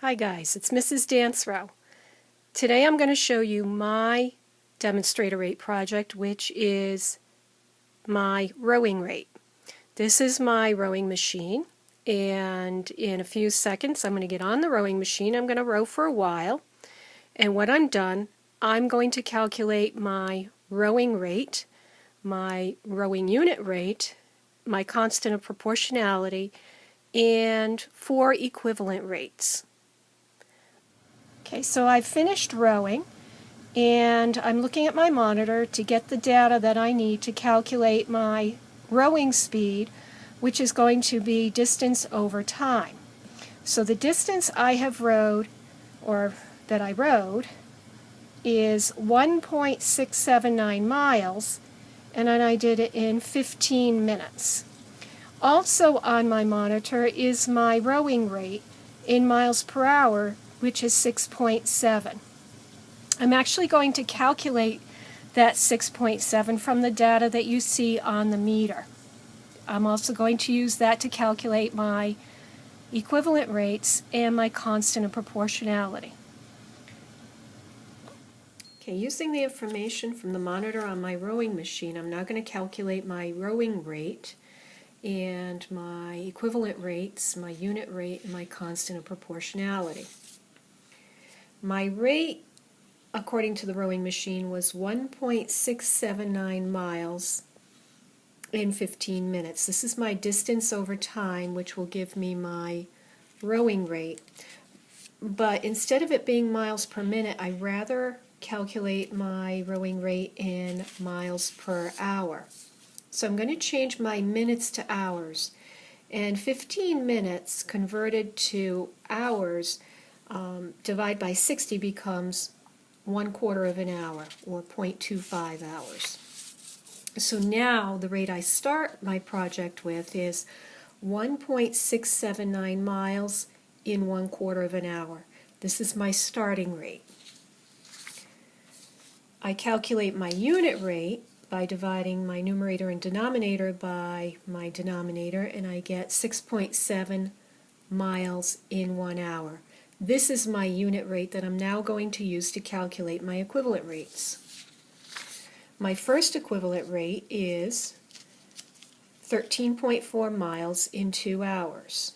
Hi guys, it's Mrs. Dancrow. Today I'm going to show you my demonstrator rate project, which is my rowing rate. This is my rowing machine, and in a few seconds I'm going to get on the rowing machine. I'm going to row for a while, and when I'm done I'm going to calculate my rowing rate, my rowing unit rate, my constant of proportionality, and 4 equivalent rates. Okay, so I've finished rowing and I'm looking at my monitor to get the data that I need to calculate my rowing speed, which is going to be distance over time. So the distance I have rowed, or that I rowed, is 1.679 miles, and then I did it in 15 minutes. Also on my monitor is my rowing rate in miles per hour, which is 6.7. I'm actually going to calculate that 6.7 from the data that you see on the meter. I'm also going to use that to calculate my equivalent rates and my constant of proportionality. Okay, using the information from the monitor on my rowing machine, I'm now going to calculate my rowing rate and my equivalent rates, my unit rate, and my constant of proportionality. My rate, according to the rowing machine, was 1.679 miles in 15 minutes. This is my distance over time, which will give me my rowing rate. But instead of it being miles per minute, I'd rather calculate my rowing rate in miles per hour. So I'm going to change my minutes to hours. And 15 minutes converted to hours, divide by 60 becomes 1/4 of an hour, or 0.25 hours. So now the rate I start my project with is 1.679 miles in 1/4 of an hour. This is my starting rate. I calculate my unit rate by dividing my numerator and denominator by my denominator, and I get 6.7 miles in 1 hour. This is my unit rate that I'm now going to use to calculate my equivalent rates. My first equivalent rate is 13.4 miles in 2 hours.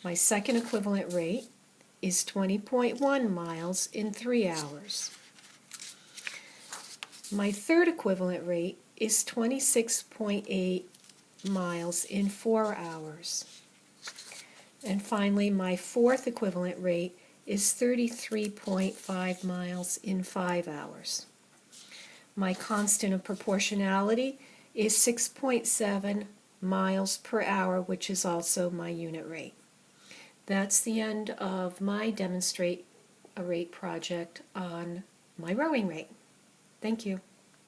My second equivalent rate is 20.1 miles in 3 hours. My third equivalent rate is 26.8 miles in 4 hours. And finally, my fourth equivalent rate is 33.5 miles in 5 hours. My constant of proportionality is 6.7 miles per hour, which is also my unit rate. That's the end of my demonstrate a rate project on my rowing rate. Thank you.